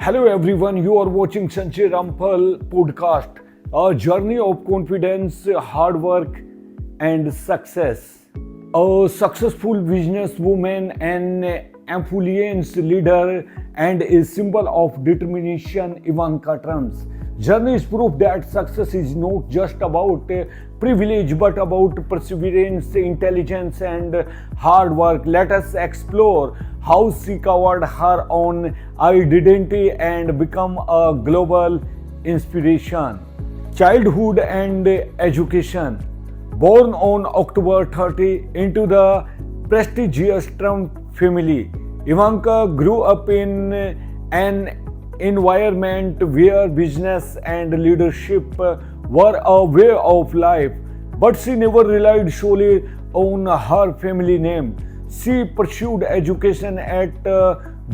Hello everyone, you are watching Sanjay Ramphal podcast, a journey of confidence, hard work and success. A successful businesswoman, an influence leader and a symbol of determination, Ivanka Trump's journey is proof that success is not just about privilege but about perseverance, intelligence and hard work. Let us explore how she covered her own identity and become a global inspiration. Childhood and education. Born on October 30 into the prestigious Trump family, Ivanka grew up in an environment where business and leadership were a way of life, but she never relied solely on her family name. She pursued education at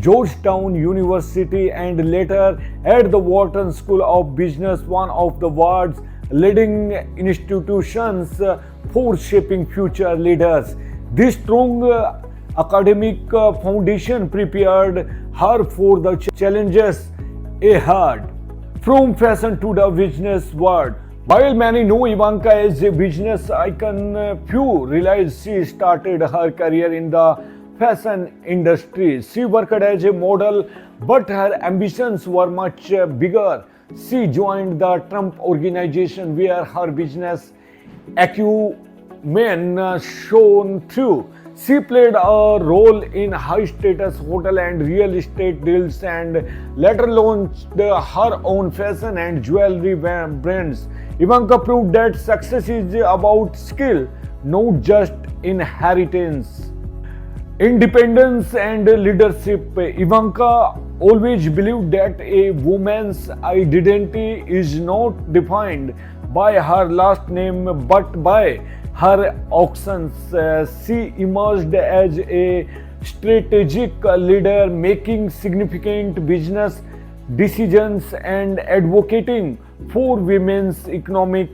Georgetown University and later at the Wharton School of Business, one of the world's leading institutions for shaping future leaders. This strong academic foundation prepared her for the challenges ahead. From fashion to the business world. While many know Ivanka as a business icon, few realize she started her career in the fashion industry. She worked as a model, but her ambitions were much bigger. She joined the Trump organization where her business acumen shone through. She played a role in high-status hotel and real estate deals and later launched her own fashion and jewelry brands. Ivanka proved that success is about skill, not just inheritance. Independence and leadership. Ivanka always believed that a woman's identity is not defined by her last name but by her actions. She emerged as a strategic leader, making significant business decisions and advocating for women's economic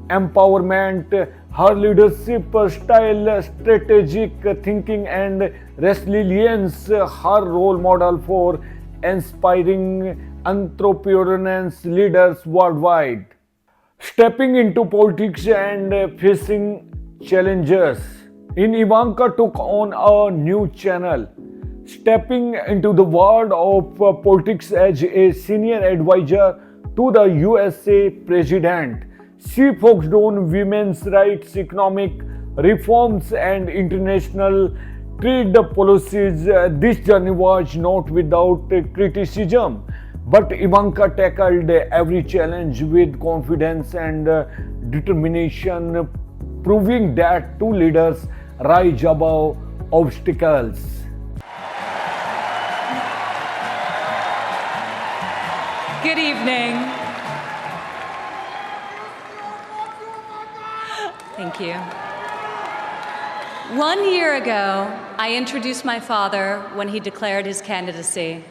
empowerment. Her leadership style, strategic thinking and resilience, her role model for inspiring entrepreneurs, leaders worldwide. Stepping into politics and facing challenges. Ivanka took on a new channel, stepping into the world of politics as a senior advisor to the USA president. She focused on women's rights, economic reforms, and international trade policies. This journey was not without criticism, but Ivanka tackled every challenge with confidence and determination, proving that two leaders rise above obstacles. Good evening. Thank you. 1 year ago, I introduced my father when he declared his candidacy.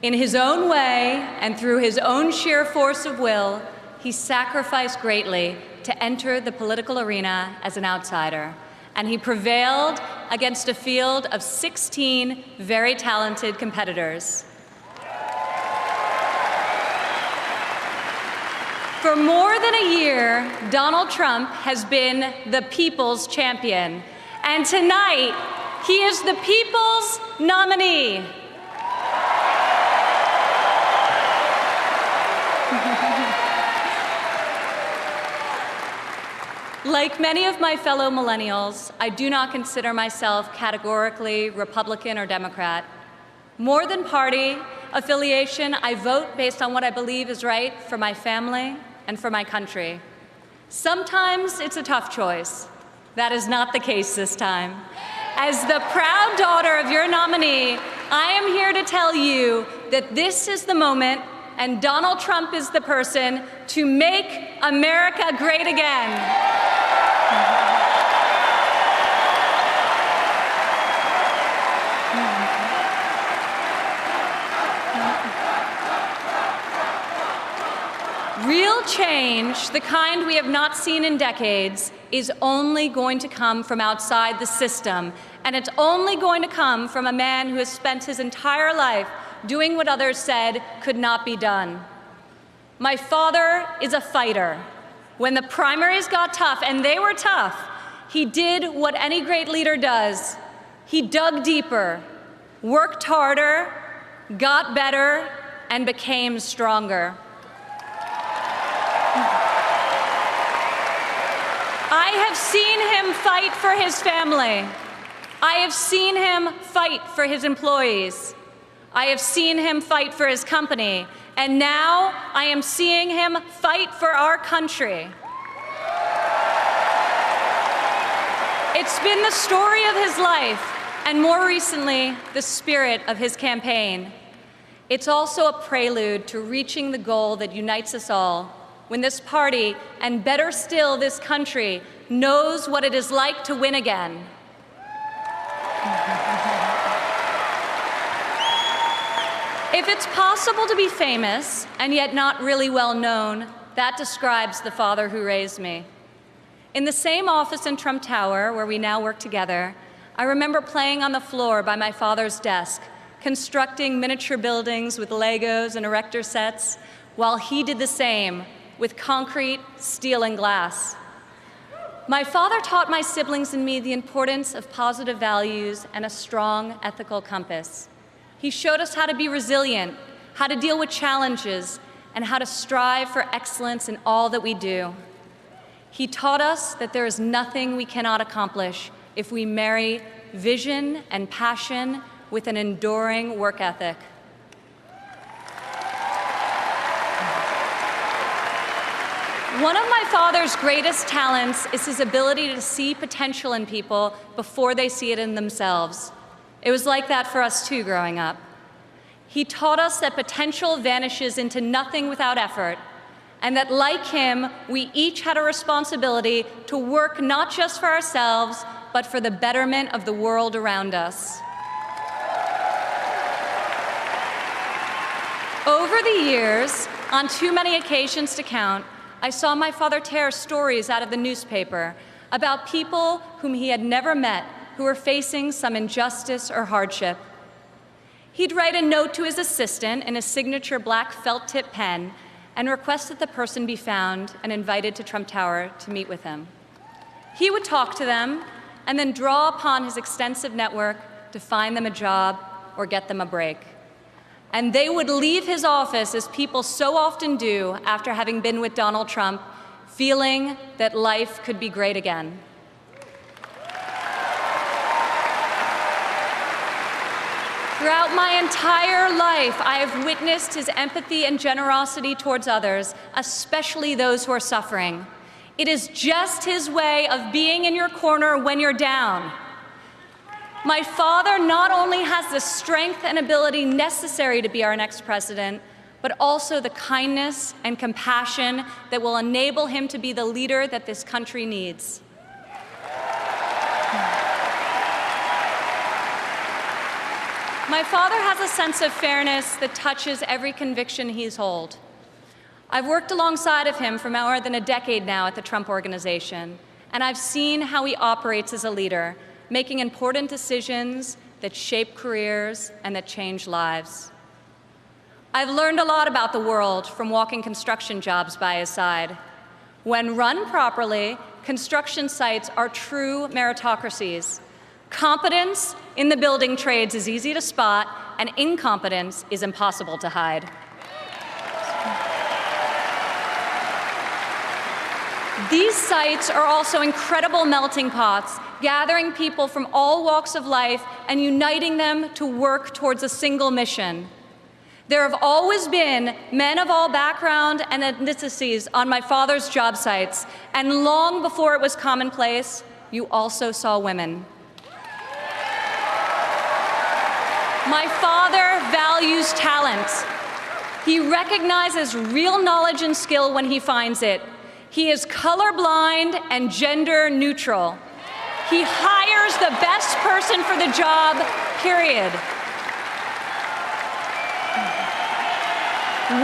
In his own way and through his own sheer force of will, he sacrificed greatly to enter the political arena as an outsider. And he prevailed against a field of 16 very talented competitors. For more than a year, Donald Trump has been the people's champion. And tonight, he is the people's nominee. Like many of my fellow millennials, I do not consider myself categorically Republican or Democrat. More than party affiliation, I vote based on what I believe is right for my family and for my country. Sometimes it's a tough choice. That is not the case this time. As the proud daughter of your nominee, I am here to tell you that this is the moment and Donald Trump is the person to make America great again. Real change, the kind we have not seen in decades, is only going to come from outside the system, and it's only going to come from a man who has spent his entire life doing what others said could not be done. My father is a fighter. When the primaries got tough, and they were tough, he did what any great leader does. He dug deeper, worked harder, got better, and became stronger. I have seen him fight for his family. I have seen him fight for his employees. I have seen him fight for his company. And now I am seeing him fight for our country. It's been the story of his life, and more recently, the spirit of his campaign. It's also a prelude to reaching the goal that unites us all, when this party, and better still, this country, knows what it is like to win again. If it's possible to be famous and yet not really well known, that describes the father who raised me. In the same office in Trump Tower, where we now work together, I remember playing on the floor by my father's desk, constructing miniature buildings with Legos and erector sets, while he did the same with concrete, steel, and glass. My father taught my siblings and me the importance of positive values and a strong ethical compass. He showed us how to be resilient, how to deal with challenges, and how to strive for excellence in all that we do. He taught us that there is nothing we cannot accomplish if we marry vision and passion with an enduring work ethic. One of my father's greatest talents is his ability to see potential in people before they see it in themselves. It was like that for us too growing up. He taught us that potential vanishes into nothing without effort, and that like him, we each had a responsibility to work not just for ourselves, but for the betterment of the world around us. Over the years, on too many occasions to count, I saw my father tear stories out of the newspaper about people whom he had never met who were facing some injustice or hardship. He'd write a note to his assistant in a signature black felt-tip pen and request that the person be found and invited to Trump Tower to meet with him. He would talk to them and then draw upon his extensive network to find them a job or get them a break. And they would leave his office, as people so often do after having been with Donald Trump, feeling that life could be great again. Throughout my entire life, I have witnessed his empathy and generosity towards others, especially those who are suffering. It is just his way of being in your corner when you're down. My father not only has the strength and ability necessary to be our next president, but also the kindness and compassion that will enable him to be the leader that this country needs. My father has a sense of fairness that touches every conviction he's held. I've worked alongside of him for more than a decade now at the Trump Organization, and I've seen how he operates as a leader, making important decisions that shape careers and that change lives. I've learned a lot about the world from walking construction jobs by his side. When run properly, construction sites are true meritocracies. Competence in the building trades is easy to spot, and incompetence is impossible to hide. These sites are also incredible melting pots, gathering people from all walks of life and uniting them to work towards a single mission. There have always been men of all background and ethnicities on my father's job sites, and long before it was commonplace, you also saw women. My father values talent. He recognizes real knowledge and skill when he finds it. He is colorblind and gender neutral. He hires the best person for the job, period.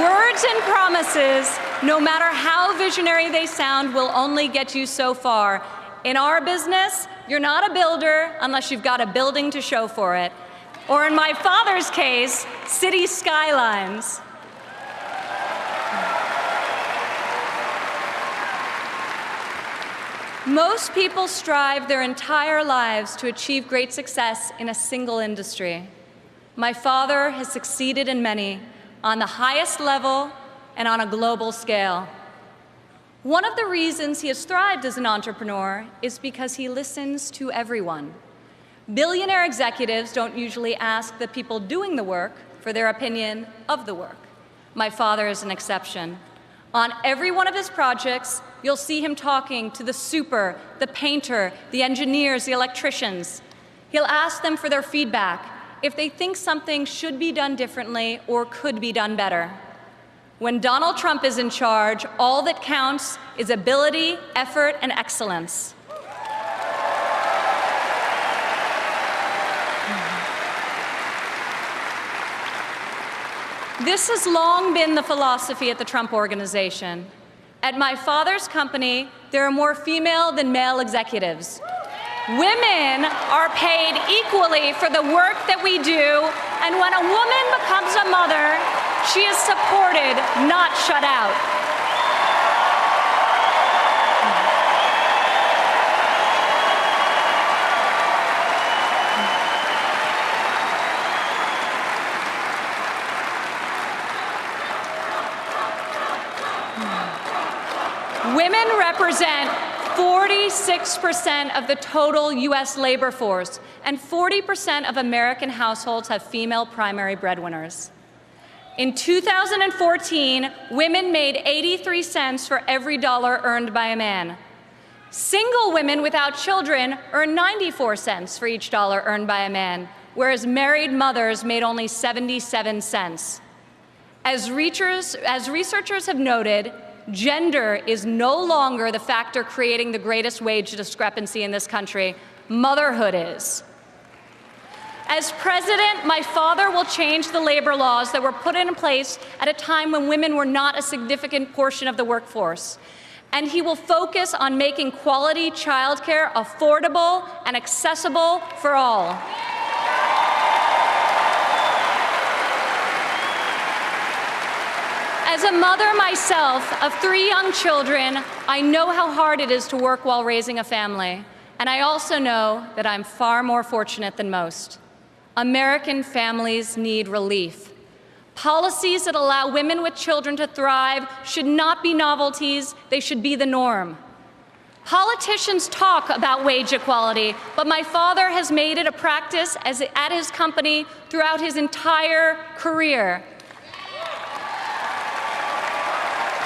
Words and promises, no matter how visionary they sound, will only get you so far. In our business, you're not a builder unless you've got a building to show for it. or in my father's case, city skylines. Most people strive their entire lives to achieve great success in a single industry. My father has succeeded in many, on the highest level and on a global scale. One of the reasons he has thrived as an entrepreneur is because he listens to everyone. Billionaire executives don't usually ask the people doing the work for their opinion of the work. My father is an exception. On every one of his projects, you'll see him talking to the super, the painter, the engineers, the electricians. He'll ask them for their feedback, if they think something should be done differently or could be done better. When Donald Trump is in charge, all that counts is ability, effort, and excellence. This has long been the philosophy at the Trump Organization. At my father's company, there are more female than male executives. Women are paid equally for the work that we do, and when a woman becomes a mother, she is supported, not shut out. Women represent 46% of the total U.S. labor force, and 40% of American households have female primary breadwinners. In 2014, women made 83 cents for every dollar earned by a man. Single women without children earn 94 cents for each dollar earned by a man, whereas married mothers made only 77 cents. As researchers have noted, gender is no longer the factor creating the greatest wage discrepancy in this country. Motherhood is. As president, my father will change the labor laws that were put in place at a time when women were not a significant portion of the workforce. And he will focus on making quality childcare affordable and accessible for all. As a mother myself of 3 young children, I know how hard it is to work while raising a family. And I also know that I'm far more fortunate than most. American families need relief. Policies that allow women with children to thrive should not be novelties, they should be the norm. Politicians talk about wage equality, but my father has made it a practice at his company throughout his entire career.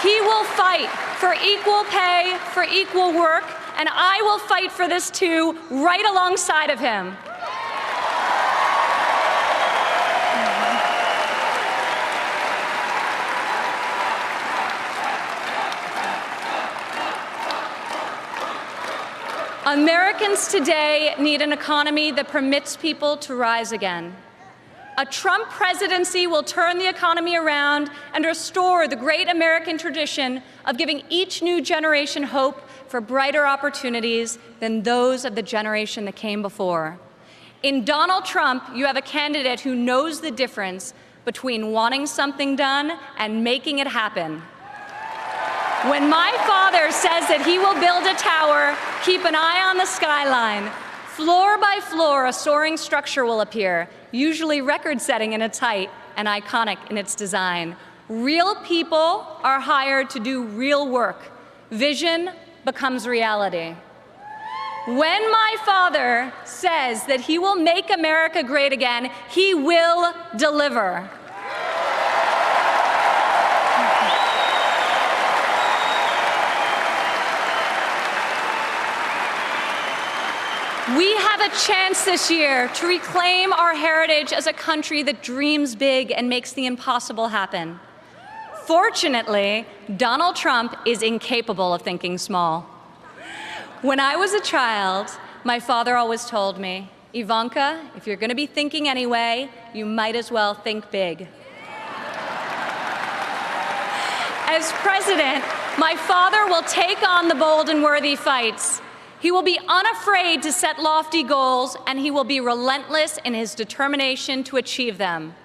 He will fight for equal pay, for equal work, and I will fight for this too, right alongside of him. Americans today need an economy that permits people to rise again. A Trump presidency will turn the economy around and restore the great American tradition of giving each new generation hope for brighter opportunities than those of the generation that came before. In Donald Trump, you have a candidate who knows the difference between wanting something done and making it happen. When my father says that he will build a tower, keep an eye on the skyline. Floor by floor, a soaring structure will appear, usually record-setting in its height and iconic in its design. Real people are hired to do real work. Vision becomes reality. When my father says that he will make America great again, he will deliver. We have a chance this year to reclaim our heritage as a country that dreams big and makes the impossible happen. Fortunately, Donald Trump is incapable of thinking small. When I was a child, my father always told me, Ivanka, if you're going to be thinking anyway, you might as well think big. As president, my father will take on the bold and worthy fights. He will be unafraid to set lofty goals, and he will be relentless in his determination to achieve them.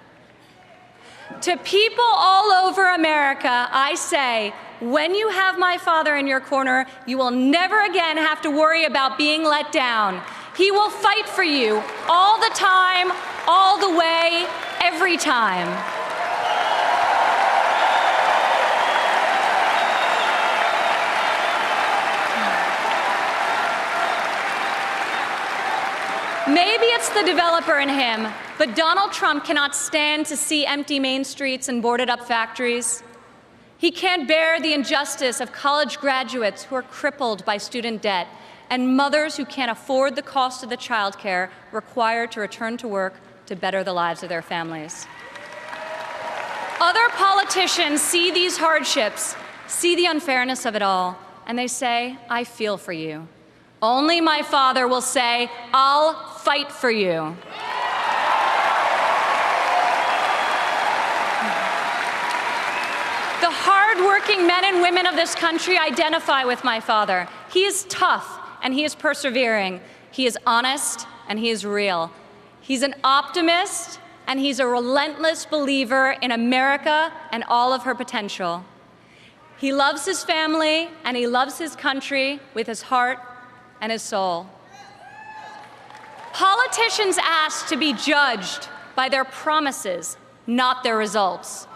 To people all over America, I say, when you have my father in your corner, you will never again have to worry about being let down. He will fight for you all the time, all the way, every time. Maybe it's the developer in him, but Donald Trump cannot stand to see empty main streets and boarded up factories. He can't bear the injustice of college graduates who are crippled by student debt and mothers who can't afford the cost of the childcare required to return to work to better the lives of their families. Other politicians see these hardships, see the unfairness of it all, and they say, I feel for you. Only my father will say, I'll fight for you. The hard-working men and women of this country identify with my father. He is tough and he is persevering. He is honest and he is real. He's an optimist and he's a relentless believer in America and all of her potential. He loves his family and he loves his country with his heart and his soul. Politicians ask to be judged by their promises, not their results.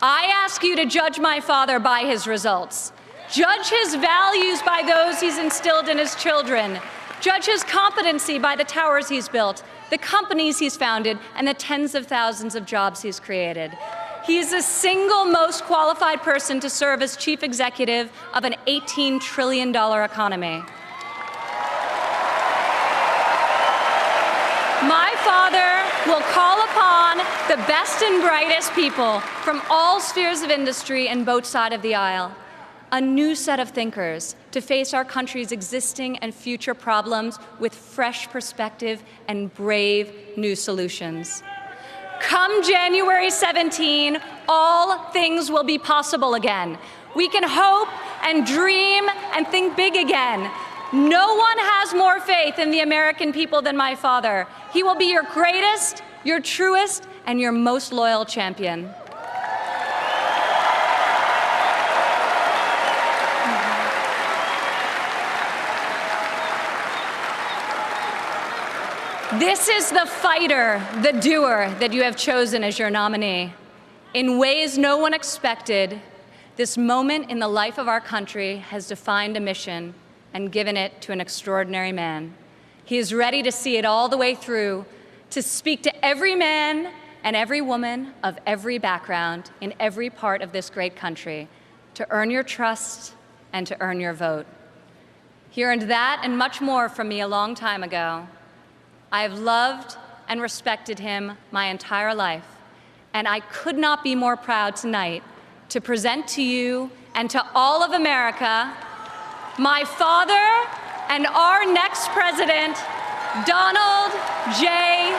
I ask you to judge my father by his results. Judge his values by those he's instilled in his children. Judge his competency by the towers he's built, the companies he's founded, and the tens of thousands of jobs he's created. He is the single most qualified person to serve as chief executive of an $18 trillion economy. My father will call upon the best and brightest people from all spheres of industry and both sides of the aisle, a new set of thinkers to face our country's existing and future problems with fresh perspective and brave new solutions. Come January 17, all things will be possible again. We can hope and dream and think big again. No one has more faith in the American people than my father. He will be your greatest, your truest, and your most loyal champion. This is the fighter, the doer that you have chosen as your nominee. In ways no one expected, this moment in the life of our country has defined a mission and given it to an extraordinary man. He is ready to see it all the way through, to speak to every man and every woman of every background in every part of this great country, to earn your trust and to earn your vote. He earned that and much more from me a long time ago. I have loved and respected him my entire life, and I could not be more proud tonight to present to you and to all of America my father and our next president, Donald J.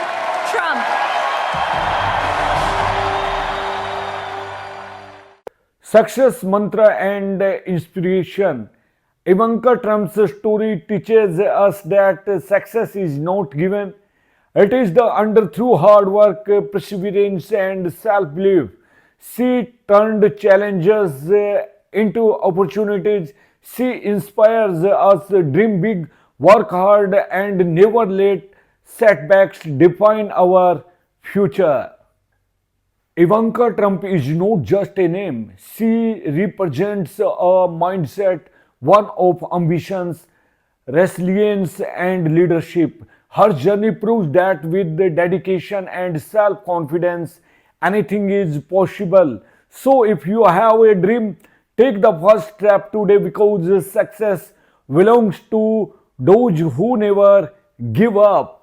Trump. Success mantra and inspiration. Ivanka Trump's story teaches us that success is not given. It is earned through hard work, perseverance, and self-belief. She turned challenges into opportunities. She inspires us to dream big, work hard, and never let setbacks define our future. Ivanka Trump is not just a name. She represents a mindset, one of ambitions, resilience, and leadership. Her journey proves that with the dedication and self-confidence, anything is possible. So if you have a dream, take the first step today, because success belongs to those who never give up.